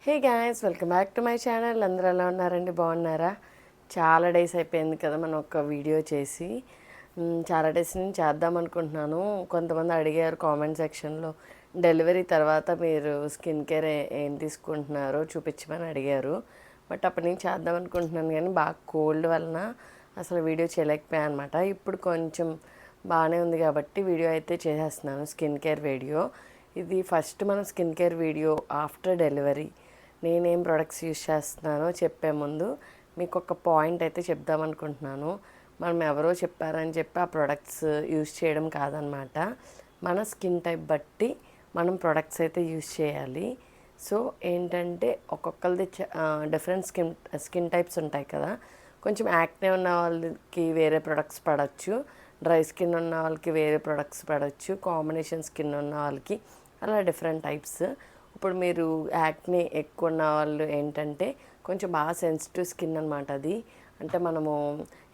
Hey guys, welcome back to my channel. అందరూ ఎలా ఉన్నారండి? బాగున్నారా? చాలా డేస్ అయిపోయింది కదా మనం ఒక వీడియో చేసి. చాలా డేస్ నుంచి చేద్దాం అనుకుంటున్నాను. కొంతమంది అడిగారు కామెంట్ సెక్షన్లో, డెలివరీ తర్వాత మీరు స్కిన్ కేర్ ఏం తీసుకుంటున్నారో చూపించమని అడిగారు. బట్ అప్పటి నుంచి చేద్దాం అనుకుంటున్నాను కానీ బాగా కోల్డ్ వలన అసలు వీడియో చేయలేకపోయాను అనమాట. ఇప్పుడు కొంచెం బాగానే ఉంది కాబట్టి వీడియో అయితే చేసేస్తున్నాను, స్కిన్ కేర్ వీడియో. ఇది ఫస్ట్ మనం skin care video after delivery. నేనేం ప్రొడక్ట్స్ యూజ్ చేస్తున్నానో చెప్పే ముందు మీకు ఒక పాయింట్ అయితే చెప్దామనుకుంటున్నాను. మనం ఎవరో చెప్పారని చెప్పి ఆ ప్రొడక్ట్స్ యూజ్ చేయడం కాదనమాట. మన స్కిన్ టైప్ బట్టి మనం ప్రొడక్ట్స్ అయితే యూజ్ చేయాలి. సో ఏంటంటే ఒక్కొక్కరిది డిఫరెంట్ స్కిన్ టైప్స్ ఉంటాయి కదా. కొంచెం యాక్నే ఉన్న వాళ్ళకి వేరే ప్రొడక్ట్స్ పడవచ్చు, డ్రై స్కిన్ ఉన్న వాళ్ళకి వేరే ప్రొడక్ట్స్ పడవచ్చు, కాంబినేషన్ స్కిన్ ఉన్న వాళ్ళకి అలా డిఫరెంట్ టైప్స్. ఇప్పుడు మీరు యాక్నే ఎక్కువ ఉన్న వాళ్ళు ఏంటంటే కొంచెం బాగా సెన్సిటివ్ స్కిన్ అనమాట. అది అంటే మనము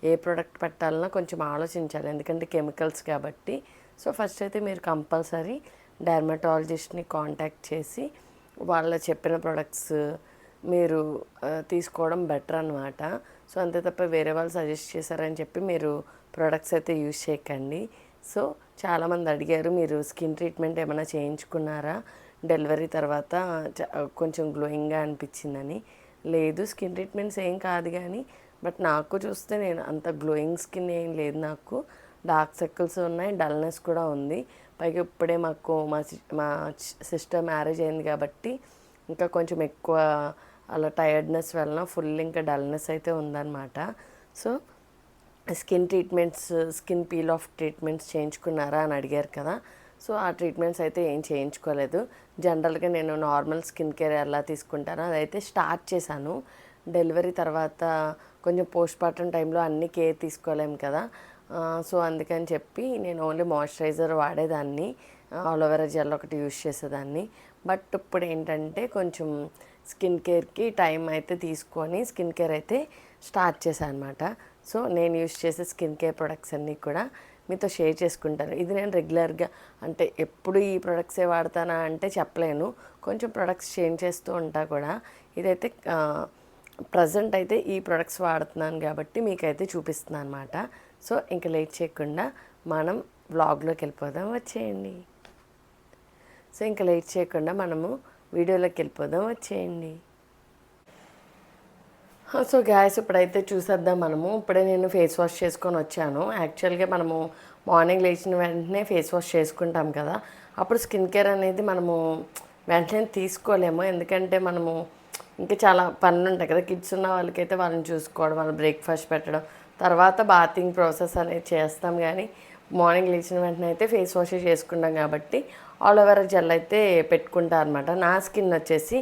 ఏ ప్రోడక్ట్ పెట్టాలన్నా కొంచెం ఆలోచించాలి, ఎందుకంటే కెమికల్స్ కాబట్టి. సో ఫస్ట్ అయితే మీరు కంపల్సరీ డెర్మటాలజిస్ట్ని కాంటాక్ట్ చేసి వాళ్ళ చెప్పిన ప్రొడక్ట్స్ మీరు తీసుకోవడం బెటర్ అనమాట. సో అంతే తప్ప వేరే వాళ్ళు సజెస్ట్ చేశారని చెప్పి మీరు ప్రొడక్ట్స్ అయితే యూజ్ చేయకండి. సో చాలామంది అడిగారు, మీరు స్కిన్ ట్రీట్మెంట్ ఏమైనా చేయించుకున్నారా డెలివరీ తర్వాత కొంచెం గ్లోయింగ్గా అనిపించిందని. లేదు, స్కిన్ ట్రీట్మెంట్స్ ఏం కాదు కానీ బట్ నాకు చూస్తే నేను అంత గ్లోయింగ్ స్కిన్ ఏం లేదు. నాకు డార్క్ సర్కిల్స్ ఉన్నాయి, డల్నెస్ కూడా ఉంది. పైగా ఇప్పుడే మా సిస్టర్ మ్యారేజ్ అయింది కాబట్టి ఇంకా కొంచెం ఎక్కువ అలా టైర్డ్నెస్ వలన ఫుల్ ఇంకా డల్నెస్ అయితే ఉందన్నమాట. So skin treatments, skin peel off treatments చేయించుకున్నారా అని అడిగారు కదా. సో ఆ ట్రీట్మెంట్స్ అయితే ఏం చేయించుకోలేదు. జనరల్గా నేను నార్మల్ స్కిన్ కేర్ ఎలా తీసుకుంటానో అదైతే స్టార్ట్ చేశాను. డెలివరీ తర్వాత కొంచెం పోస్ట్ పార్టం టైంలో అన్ని కేర్ తీసుకోలేము కదా. సో అందుకని చెప్పి నేను ఓన్లీ మాయిశ్చరైజర్ వాడేదాన్ని, అలోవెరా జెల్ ఒకటి యూజ్ చేసేదాన్ని. బట్ ఇప్పుడు ఏంటంటే కొంచెం స్కిన్ కేర్కి టైం అయితే తీసుకొని స్కిన్ కేర్ అయితే స్టార్ట్ చేశాను అనమాట. సో నేను యూజ్ చేసే స్కిన్ కేర్ ప్రొడక్ట్స్ అన్నీ కూడా మీతో షేర్ చేసుకుంటాను. ఇది నేను రెగ్యులర్గా అంటే ఎప్పుడు ఈ ప్రొడక్ట్సే వాడతానా అంటే చెప్పలేను, కొంచెం ప్రొడక్ట్స్ చేంజ్ చేస్తూ ఉంటా కూడా. ఇదైతే ప్రజెంట్ అయితే ఈ ప్రొడక్ట్స్ వాడుతున్నాను కాబట్టి మీకైతే చూపిస్తున్నాను అనమాట. సో ఇంకా లేట్ చేయకుండా మనం వ్లాగ్లోకి వెళ్ళిపోదాం, వచ్చేయండి. సో ఇంకా లేట్ చేయకుండా మనము వీడియోలోకి వెళ్ళిపోదాం, వచ్చేయండి. సో గ్యాస్ ఇప్పుడైతే చూసేద్దాం మనము. ఇప్పుడే నేను ఫేస్ వాష్ చేసుకొని వచ్చాను. యాక్చువల్గా మనము మార్నింగ్ లేచిన వెంటనే ఫేస్ వాష్ చేసుకుంటాం కదా, అప్పుడు స్కిన్ కేర్ అనేది మనము వెంటనే తీసుకోలేము, ఎందుకంటే మనము ఇంకా చాలా పనులు ఉంటాయి కదా. కిడ్స్ ఉన్న వాళ్ళకైతే వాళ్ళని చూసుకోవడం, వాళ్ళ బ్రేక్ఫాస్ట్ పెట్టడం, తర్వాత బాతింగ్ ప్రాసెస్ అనేది చేస్తాం. కానీ మార్నింగ్ లేచిన వెంటనే అయితే ఫేస్ వాష్ చేసుకుంటాం కాబట్టి అలోవెరా జెల్ అయితే పెట్టుకుంటాను అనమాట. నా స్కిన్ వచ్చేసి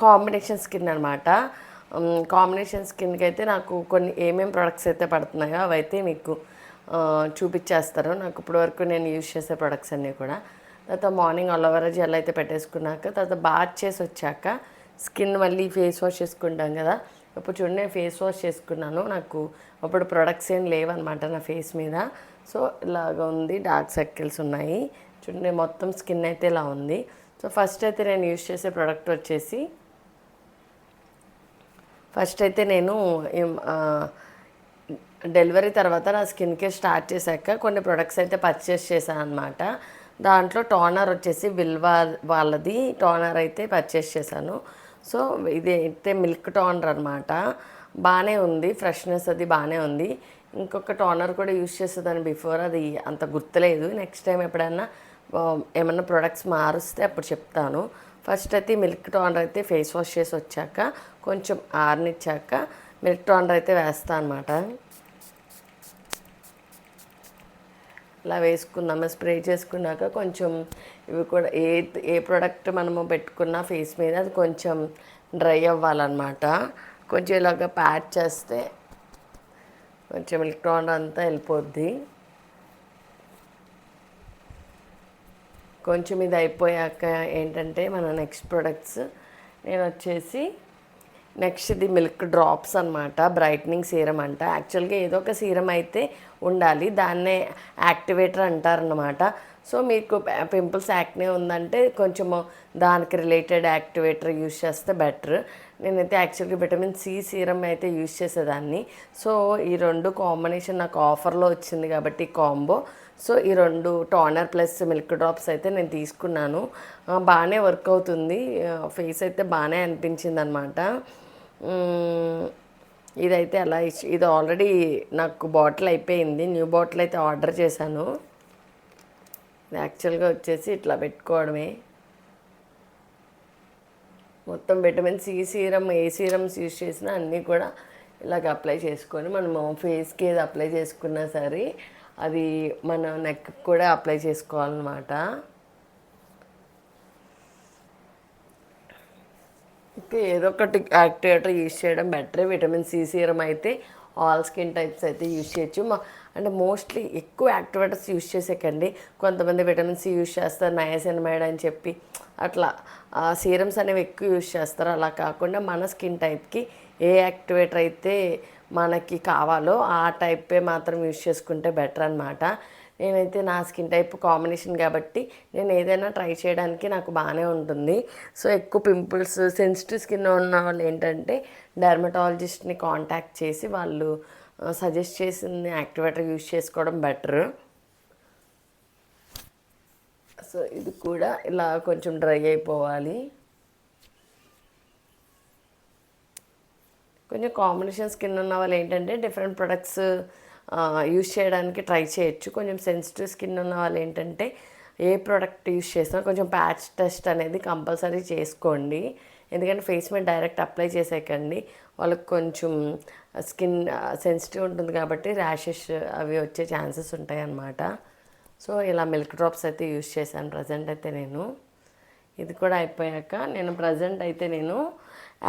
కాంబినేషన్ స్కిన్ అనమాట. కాంబినేషన్ స్కిన్కి అయితే నాకు కొన్ని ఏమేమి ప్రొడక్ట్స్ అయితే పడుతున్నాయో అవైతే మీకు చూపించేస్తారు. నాకు ఇప్పటివరకు నేను యూజ్ చేసే ప్రొడక్ట్స్ అన్నీ కూడా. తర్వాత మార్నింగ్ అలోవెరా జెల్ అయితే పెట్టేసుకున్నాక తర్వాత బాత్ చేసి వచ్చాక స్కిన్ మళ్ళీ ఫేస్ వాష్ చేసుకుంటాం కదా. ఇప్పుడు చూడండి, నేను ఫేస్ వాష్ చేసుకున్నాను. నాకు అప్పుడు ప్రొడక్ట్స్ ఏం లేవన్నమాట నా ఫేస్ మీద. సో ఇలాగ ఉంది, డార్క్ సర్కిల్స్ ఉన్నాయి చూడండి, మొత్తం స్కిన్ అయితే ఇలా ఉంది. సో ఫస్ట్ అయితే నేను యూజ్ చేసే ప్రోడక్ట్ వచ్చేసి, ఫస్ట్ అయితే నేను డెలివరీ తర్వాత నా స్కిన్ కేర్ స్టార్ట్ చేశాక కొన్ని ప్రొడక్ట్స్ అయితే పర్చేస్ చేశాను అనమాట. దాంట్లో టోనర్ వచ్చేసి విల్వా వాళ్ళది టోనర్ అయితే పర్చేస్ చేశాను. సో ఇది అయితే మిల్క్ టోనర్ అనమాట. బాగానే ఉంది, ఫ్రెష్నెస్ అది బాగానే ఉంది. ఇంకొక టోనర్ కూడా యూజ్ చేసేదాన్ని బిఫోర్, అది అంత గుర్తులేదు. నెక్స్ట్ టైం ఎప్పుడైనా ఏమన్నా ప్రొడక్ట్స్ మారుస్తే అప్పుడు చెప్తాను. ఫస్ట్ అయితే మిల్క్ టోనర్ అయితే ఫేస్ వాష్ చేసి వచ్చాక కొంచెం ఆరనిచ్చాక మిల్క్ టోనర్ అయితే వేస్తాను అనమాట. ఇలా వేసుకున్నాము, స్ప్రే చేసుకున్నాక కొంచెం ఇవి కూడా ఏ ప్రోడక్ట్ మనము పెట్టుకున్న ఫేస్ మీద అది కొంచెం డ్రై అవ్వాలన్నమాట. కొంచెం ఇలాగ ప్యాచ్ చేస్తే కొంచెం మిల్క్ టోనర్ అంతా వెళ్ళిపోద్ది. కొంచెం ఇది అయిపోయాక ఏంటంటే మన నెక్స్ట్ ప్రొడక్ట్స్, నేను వచ్చేసి నెక్స్ట్ ఇది మిల్క్ డ్రాప్స్ అనమాట, బ్రైట్నింగ్ సీరం అంట. యాక్చువల్గా ఏదో ఒక సీరం అయితే ఉండాలి, దాన్నే యాక్టివేటర్ అంటారనమాట. సో మీకు పింపుల్స్ యాక్నే ఉందంటే కొంచెము దానికి రిలేటెడ్ యాక్టివేటర్ యూస్ చేస్తే బెటర్. నేనైతే యాక్చువల్గా విటమిన్ సి సీరం అయితే యూస్ చేసేదాన్ని. సో ఈ రెండు కాంబినేషన్ నాకు ఆఫర్లో వచ్చింది కాబట్టి కాంబో. సో ఈ రెండు టోనర్ ప్లస్ మిల్క్ డ్రాప్స్ అయితే నేను తీసుకున్నాను. బాగానే వర్క్ అవుతుంది, ఫేస్ అయితే బాగానే అనిపించింది అనమాట. ఇదైతే అలా ఇది ఆల్రెడీ నాకు బాటిల్ అయిపోయింది, న్యూ బాటిల్ అయితే ఆర్డర్ చేశాను. యాక్చువల్గా వచ్చేసి ఇట్లా పెట్టుకోవడమే. మొత్తం విటమిన్ సి సీరం, ఏ సీరమ్స్ యూస్ చేసినా అన్నీ కూడా ఇలాగ అప్లై చేసుకొని మనము ఫేస్కి ఏది అప్లై చేసుకున్నా సరే అది మన నెక్ కూడా అప్లై చేసుకోవాలన్నమాట. ఇంకా ఏదో ఒకటి యాక్టివేటర్ యూస్ చేయడం బెటర్. విటమిన్ సి సీరం అయితే ఆల్ స్కిన్ టైప్స్ అయితే యూస్ చేయొచ్చు. అంటే మోస్ట్లీ ఎక్కువ యాక్టివేటర్స్ యూస్ చేసేకండి. కొంతమంది విటమిన్ సి యూస్ చేస్తారు, నయాసినమైడ్ అని చెప్పి అట్లా సీరమ్స్ అనేవి ఎక్కువ యూస్ చేస్తారు. అలా కాకుండా మన స్కిన్ టైప్కి ఏ యాక్టివేటర్ అయితే మనకి కావాలో ఆ టైపే మాత్రం యూస్ చేసుకుంటే బెటర్ అనమాట. నేనైతే నా స్కిన్ టైప్ కాంబినేషన్ కాబట్టి నేను ఏదైనా ట్రై చేయడానికి నాకు బాగానే ఉంటుంది. సో ఎక్కువ పింపుల్స్, సెన్సిటివ్ స్కిన్ ఉన్న వాళ్ళు ఏంటంటే డెర్మటాలజిస్ట్ని కాంటాక్ట్ చేసి వాళ్ళు సజెస్ట్ చేసిన యాక్టివేటర్ యూస్ చేసుకోవడం బెటర్. సో ఇది కూడా ఇలా కొంచెం డ్రై అయిపోవాలి. కొంచెం కాంబినేషన్ స్కిన్ ఉన్న వాళ్ళు ఏంటంటే డిఫరెంట్ ప్రొడక్ట్స్ యూస్ చేయడానికి ట్రై చేయొచ్చు. కొంచెం సెన్సిటివ్ స్కిన్ ఉన్న వాళ్ళు ఏంటంటే ఏ ప్రోడక్ట్ యూస్ చేసినా కొంచెం ప్యాచ్ టెస్ట్ అనేది కంపల్సరీ చేసుకోండి. ఎందుకంటే ఫేస్ మీద డైరెక్ట్ అప్లై చేసేయకండి, వాళ్ళకి కొంచెం స్కిన్ సెన్సిటివ్ ఉంటుంది కాబట్టి ర్యాషెస్ అవి వచ్చే ఛాన్సెస్ ఉంటాయి అన్నమాట. సో ఇలా మిల్క్ డ్రాప్స్ అయితే యూస్ చేశాను ప్రజెంట్ అయితే నేను. ఇది కూడా అయిపోయాక నేను ప్రజెంట్ అయితే నేను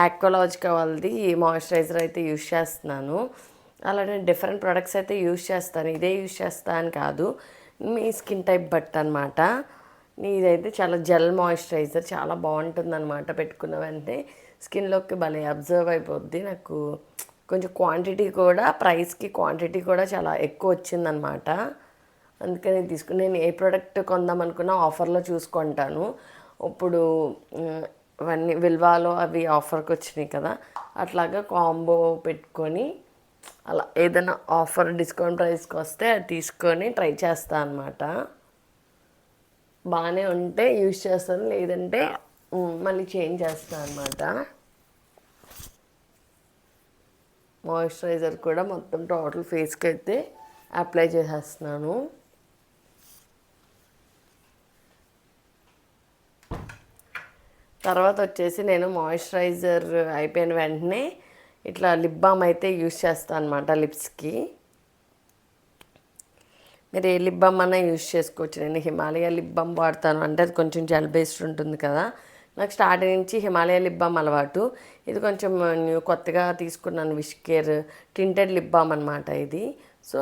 ఆక్వాలాజికా వాళ్ళది మాయిశ్చరైజర్ అయితే యూస్ చేస్తున్నాను. అలానే డిఫరెంట్ ప్రొడక్ట్స్ అయితే యూస్ చేస్తాను, ఇదే యూస్ చేస్తా అని కాదు, మీ స్కిన్ టైప్ బట్ అనమాట. ఇదైతే చాలా జెల్ మాయిశ్చరైజర్, చాలా బాగుంటుంది అనమాట. పెట్టుకున్న వెంటనే స్కిన్లోకి భలే అబ్జర్వ్ అయిపోద్ది. నాకు కొంచెం క్వాంటిటీ కూడా, ప్రైస్కి క్వాంటిటీ కూడా చాలా ఎక్కువ వచ్చిందనమాట. అందుకని నేను ఏ ప్రోడక్ట్ కొందాం అనుకున్నా ఆఫర్లో చూసుకుంటాను. ఇప్పుడు అవన్నీ విల్వాలో అవి ఆఫర్కి వచ్చినాయి కదా, అట్లాగా కాంబో పెట్టుకొని అలా ఏదైనా ఆఫర్ డిస్కౌంట్ ప్రైస్కి వస్తే అది తీసుకొని ట్రై చేస్తాను అనమాట. బాగానే ఉంటే యూజ్ చేస్తాను, లేదంటే మళ్ళీ చేంజ్ చేస్తాను అనమాట. మాయిశ్చరైజర్ కూడా మొత్తం టోటల్ ఫేస్కి అయితే అప్లై చేసేస్తున్నాను. తర్వాత వచ్చేసి నేను మాయిశ్చరైజర్ అయిపోయిన వెంటనే ఇట్లా లిప్ బామ్ అయితే యూస్ చేస్తాను అనమాట లిప్స్కి. మీరు ఏ లిప్ బామ్ అన్నా యూస్ చేసుకోవచ్చు. నేను హిమాలయ లిప్ బామ్ వాడతాను, అంటే అది కొంచెం జెల్ బేస్డ్ ఉంటుంది కదా. నాకు స్టార్టింగ్ నుంచి హిమాలయ లిప్ బామ్ అలవాటు. ఇది కొంచెం కొత్తగా తీసుకున్నాను, wish care tinted lip balm అనమాట ఇది. సో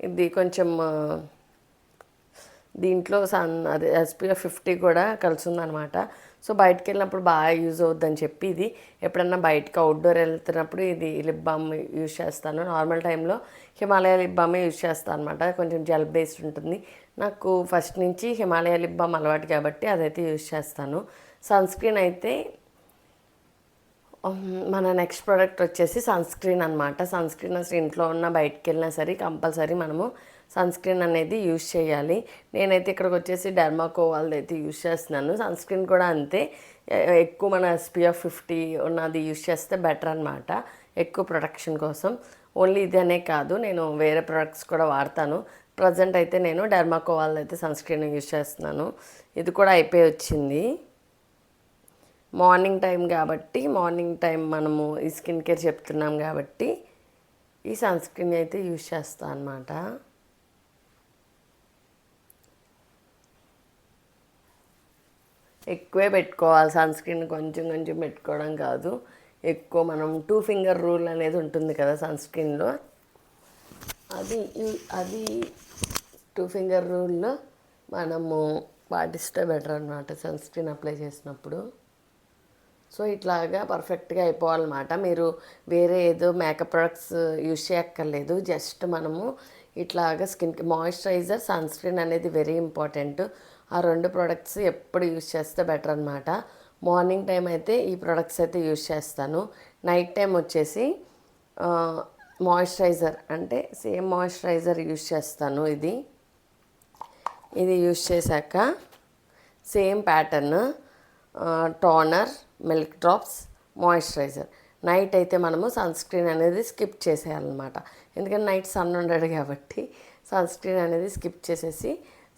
ఇది కొంచెం దీంట్లో అదే SPF 50 కూడా కలిసి ఉందన్నమాట. సో బయటకు వెళ్ళినప్పుడు బాగా యూజ్ అవుద్దని చెప్పి ఇది ఎప్పుడన్నా బయటకు అవుట్డోర్ వెళ్తున్నప్పుడు ఇది లిప్ బామ్ యూజ్ చేస్తాను. నార్మల్ టైంలో హిమాలయ లిప్ బామే యూజ్ చేస్తాను అనమాట. కొంచెం జెల్ బేస్డ్ ఉంటుంది. నాకు ఫస్ట్ నుంచి హిమాలయ లిప్ బామ్ అలవాటు కాబట్టి అదైతే యూజ్ చేస్తాను. సన్ స్క్రీన్ అయితే మన నెక్స్ట్ ప్రోడక్ట్ వచ్చేసి సన్ స్క్రీన్ అనమాట. సన్ స్క్రీన్ అసలు ఇంట్లో ఉన్న బయటకు వెళ్ళినా సరే కంపల్సరీ మనము సన్ స్క్రీన్ అనేది యూజ్ చేయాలి. నేనైతే ఇక్కడికి వచ్చేసి డెర్మాకో వాళ్ళది అయితే యూజ్ చేస్తున్నాను. సన్ స్క్రీన్ కూడా అంతే, ఎక్కువ మన SPF 50 ఉన్నది యూజ్ చేస్తే బెటర్ అనమాట, ఎక్కువ ప్రొటెక్షన్ కోసం. ఓన్లీ ఇది అనే కాదు, నేను వేరే ప్రొడక్ట్స్ కూడా వాడతాను. ప్రజెంట్ అయితే నేను డెర్మాకో వాళ్ళది అయితే సన్ స్క్రీన్ యూజ్ చేస్తున్నాను. ఇది కూడా అయిపోయి వచ్చింది. మార్నింగ్ టైం కాబట్టి, మార్నింగ్ టైం మనము ఈ స్కిన్ కేర్ చెప్తున్నాం కాబట్టి ఈ సన్ స్క్రీన్ అయితే యూజ్ చేస్తాను అనమాట. ఎక్కువే పెట్టుకోవాలి సన్ స్క్రీన్, కొంచెం కొంచెం పెట్టుకోవడం కాదు, ఎక్కువ. మనం 2 ఫింగర్ రూల్ అనేది ఉంటుంది కదా సన్ స్క్రీన్లో, అది 2 ఫింగర్ రూల్లో మనము పాటిస్తే బెటర్ అనమాట సన్ స్క్రీన్ అప్లై చేసినప్పుడు. సో ఇట్లాగా పర్ఫెక్ట్గా అయిపోవాలన్నమాట. మీరు వేరే ఏదో మేకప్ ప్రొడక్ట్స్ యూజ్ చేయక్కర్లేదు. జస్ట్ మనము ఇట్లాగా స్కిన్కి మాయిశ్చరైజర్, సన్ స్క్రీన్ అనేది వెరీ ఇంపార్టెంట్. ఆ 2 ప్రోడక్ట్స్ ఎప్పుడు యూజ్ చేస్తే బెటర్ అనమాట. మార్నింగ్ టైం అయితే ఈ ప్రోడక్ట్స్ అయితే యూజ్ చేస్తాను. నైట్ టైం వచ్చేసి మాయిశ్చరైజర్, అంటే సేమ్ మాయిశ్చరైజర్ యూజ్ చేస్తాను. ఇది యూజ్ చేశాక same pattern, toner, milk drops, moisturiser. Night అయితే మనము సన్ స్క్రీన్ అనేది స్కిప్ చేసేయాలన్నమాట. ఎందుకంటే నైట్ సన్ ఉండడు కాబట్టి సన్ స్క్రీన్ అనేది స్కిప్ చేసేసి,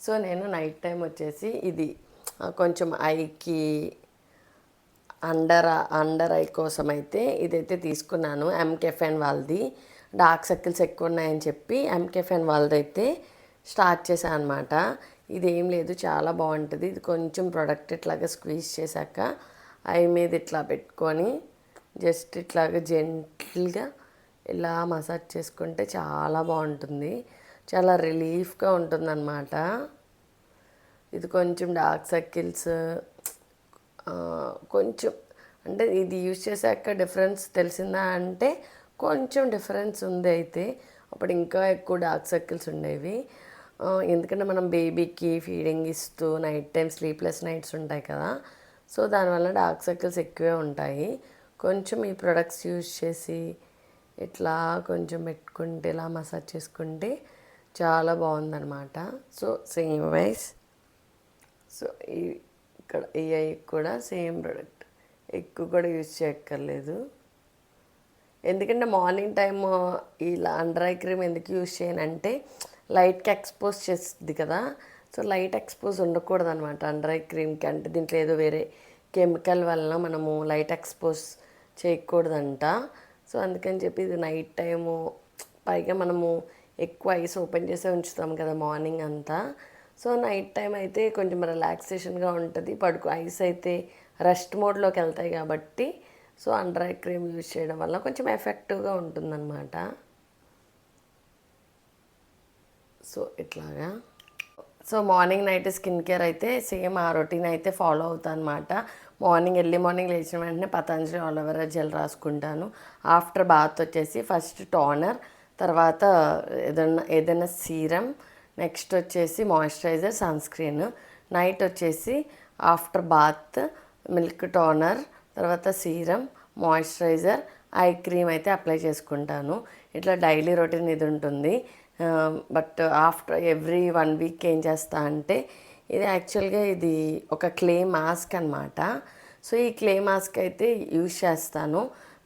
సో నేను నైట్ టైం వచ్చేసి ఇది కొంచెం ఐకి అండర్ ఐ కోసం అయితే ఇదైతే తీసుకున్నాను. ఎంకెఫెన్ వాళ్ళది. డార్క్ సర్కిల్స్ ఎక్కువ ఉన్నాయని చెప్పి ఎంకెఫెన్ వాళ్ళది అయితే స్టార్ట్ చేశాను అనమాట. ఇదేం లేదు, చాలా బాగుంటుంది. ఇది కొంచెం ప్రోడక్ట్ ఇట్లాగా స్క్వీజ్ చేశాక ఐ మీద ఇట్లా పెట్టుకొని జస్ట్ ఇట్లాగా జెంటిల్గా ఇలా మసాజ్ చేసుకుంటే చాలా బాగుంటుంది. చాలా రిలీఫ్గా ఉంటుందన్నమాట. ఇది కొంచెం డార్క్ సర్కిల్స్ కొంచెం, అంటే ఇది యూజ్ చేశాక డిఫరెన్స్ తెలిసిందా అంటే కొంచెం డిఫరెన్స్ ఉంది. అయితే అప్పుడు ఇంకా ఎక్కువ డార్క్ సర్కిల్స్ ఉండేవి. ఎందుకంటే మనం బేబీకి ఫీడింగ్ ఇస్తూ నైట్ టైం స్లీప్లెస్ నైట్స్ ఉంటాయి కదా, సో దానివల్ల డార్క్ సర్కిల్స్ ఎక్కువే ఉంటాయి. కొంచెం ఈ ప్రొడక్ట్స్ యూజ్ చేసి ఇట్లా కొంచెం పెట్టుకుంటే ఇలా మసాజ్ చేసుకుంటే చాలా బాగుందన్నమాట. సో సేమ్ వైస్, సో ఇక్కడ ఈ ఐ కూడా సేమ్ ప్రోడక్ట్, ఎక్కువ కూడా యూజ్ చేయక్కర్లేదు. ఎందుకంటే మార్నింగ్ టైమ్ ఇలా అండర్ ఐ క్రీమ్ ఎందుకు యూజ్ చేయనంటే లైట్కి ఎక్స్పోజ్ చేస్తుంది కదా, సో లైట్ ఎక్స్పోజ్ ఉండకూడదు అనమాట అండర్ ఐ క్రీమ్కి. అంటే దీంట్లో ఏదో వేరే కెమికల్ వలన మనము లైట్ ఎక్స్పోజ్ చేయకూడదంట. సో అందుకని చెప్పి ఇది నైట్ టైము, పైగా మనము ఎక్కువ ఐస్ ఓపెన్ చేసే ఉంచుతాం కదా మార్నింగ్ అంతా. సో నైట్ టైం అయితే కొంచెం రిలాక్సేషన్గా ఉంటుంది. ఐస్ అయితే రెస్ట్ మోడ్లోకి వెళ్తాయి కాబట్టి, so under ice cream use చేయడం వల్ల కొంచెం ఎఫెక్టివ్గా ఉంటుందన్నమాట. సో ఇట్లాగా, so morning night skin care అయితే సేమ్ ఆ రొటీన్ అయితే ఫాలో అవుతాను అనమాట. ఎర్లీ మార్నింగ్ లేచిన వెంటనే పతంజలి అలోవెరా జెల్ రాసుకుంటాను. ఆఫ్టర్ బాత్ వచ్చేసి ఫస్ట్ టోనర్, తర్వాత ఏదైనా సీరం, నెక్స్ట్ వచ్చేసి మాయిశ్చరైజర్, సన్ స్క్రీన్. నైట్ వచ్చేసి ఆఫ్టర్ బాత్ మిల్క్ టోనర్, తర్వాత సీరం, మాయిశ్చరైజర్, ఐ క్రీమ్ అయితే అప్లై చేసుకుంటాను. ఇట్లా డైలీ రొటీన్ ఇది ఉంటుంది. బట్ ఆఫ్టర్ ఎవ్రీ 1 వీక్ ఏం చేస్తా అంటే, ఇది యాక్చువల్గా ఇది ఒక క్లే మాస్క్ అనమాట. సో ఈ క్లే మాస్క్ అయితే యూజ్ చేస్తాను.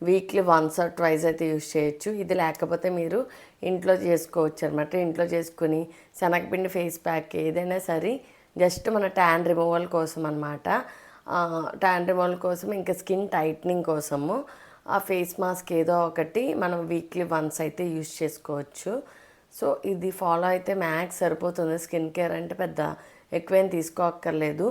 వీక్లీ 1 or 2 అయితే యూజ్ చేయొచ్చు. ఇది లేకపోతే మీరు ఇంట్లో చేసుకోవచ్చు అనమాట. ఇంట్లో చేసుకుని శనగపిండి ఫేస్ ప్యాక్ ఏదైనా సరే, జస్ట్ మన ట్యాన్ రిమూవల్ కోసం అనమాట. ట్యాన్ రిమూవల్ కోసం, ఇంకా స్కిన్ టైట్నింగ్ కోసము ఆ ఫేస్ మాస్క్ ఏదో ఒకటి మనం వీక్లీ 1 అయితే యూజ్ చేసుకోవచ్చు. సో ఇది ఫాలో అయితే మ్యాక్స్ సరిపోతుంది. స్కిన్ కేర్ అంటే పెద్ద ఎక్కువేం తీసుకోక్కర్లేదు.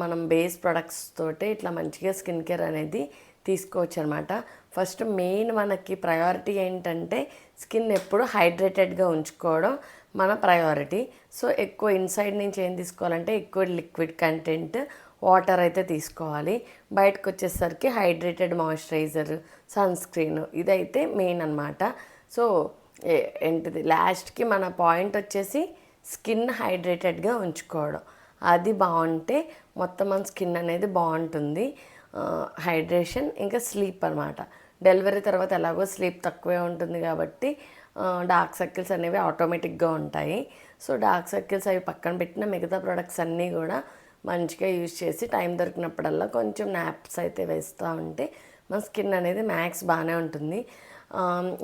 మనం బేస్ ప్రొడక్ట్స్ తోటే ఇట్లా మంచిగా స్కిన్ కేర్ అనేది తీసుకోవచ్చు అనమాట. ఫస్ట్ మెయిన్ మనకి ప్రయారిటీ ఏంటంటే స్కిన్ ఎప్పుడు హైడ్రేటెడ్గా ఉంచుకోవడం మన ప్రయారిటీ. సో ఎక్కువ ఇన్సైడ్ నుంచి ఏం తీసుకోవాలంటే ఎక్కువ లిక్విడ్ కంటెంట్, వాటర్ అయితే తీసుకోవాలి. బయటకు వచ్చేసరికి హైడ్రేటెడ్ మాయిశ్చరైజర్, సన్ స్క్రీన్, ఇదైతే మెయిన్ అనమాట. సో ఏంటిది లాస్ట్కి మన పాయింట్ వచ్చేసి స్కిన్ హైడ్రేటెడ్గా ఉంచుకోవడం. అది బాగుంటే మొత్తం మన స్కిన్ అనేది బాగుంటుంది. హైడ్రేషన్, ఇంకా స్లీప్ అనమాట. డెలివరీ తర్వాత ఎలాగో స్లీప్ తక్కువే ఉంటుంది కాబట్టి డార్క్ సర్కిల్స్ అనేవి ఆటోమేటిక్గా ఉంటాయి. సో డార్క్ సర్కిల్స్ అవి పక్కన పెట్టిన మిగతా ప్రొడక్ట్స్ అన్నీ కూడా మంచిగా యూజ్ చేసి టైం దొరికినప్పుడల్లా కొంచెం నాప్స్ అయితే వేస్తూ ఉంటే మన స్కిన్ అనేది మ్యాక్స్ బాగానే ఉంటుంది.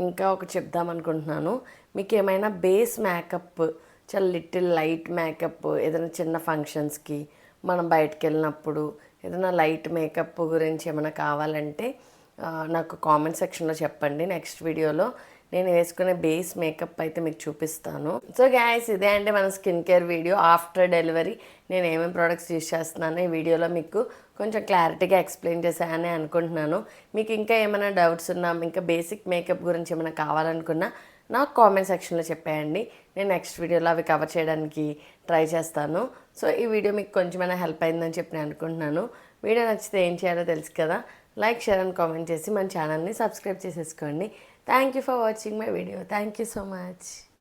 ఇంకా ఒకటి చెప్దాం అనుకుంటున్నాను. మీకు ఏమైనా బేస్ మేకప్, చాలా లిటిల్ లైట్ మేకప్, ఏదైనా చిన్న ఫంక్షన్స్కి మనం బయటకు వెళ్ళినప్పుడు ఏదైనా లైట్ మేకప్ గురించి ఏమైనా కావాలంటే నాకు కామెంట్ సెక్షన్లో చెప్పండి. నెక్స్ట్ వీడియోలో నేను వేసుకునే బేస్ మేకప్ అయితే మీకు చూపిస్తాను. సో గైస్, ఇదే అండి మన skin care video. After delivery నేను ఏమేమి ప్రోడక్ట్స్ యూజ్ చేస్తున్నాను ఈ వీడియోలో మీకు కొంచెం క్లారిటీగా ఎక్స్ప్లెయిన్ చేశానని అనుకుంటున్నాను. మీకు ఇంకా ఏమైనా డౌట్స్ ఉన్నా, ఇంకా బేసిక్ మేకప్ గురించి ఏమైనా కావాలనుకున్నా నాకు కామెంట్ సెక్షన్లో చెప్పేయండి. నేను నెక్స్ట్ వీడియోలో అవి కవర్ చేయడానికి ట్రై చేస్తాను. సో ఈ వీడియో మీకు కొంచెమైనా హెల్ప్ అయిందని చెప్పి నేను అనుకుంటున్నాను. వీడియో నచ్చితే ఏం చేయాలో తెలుసు కదా, లైక్ షేర్ అండ్ కామెంట్ చేసి మన ఛానల్ని సబ్స్క్రైబ్ చేసేసుకోండి. Thank you for watching my video. Thank you so much.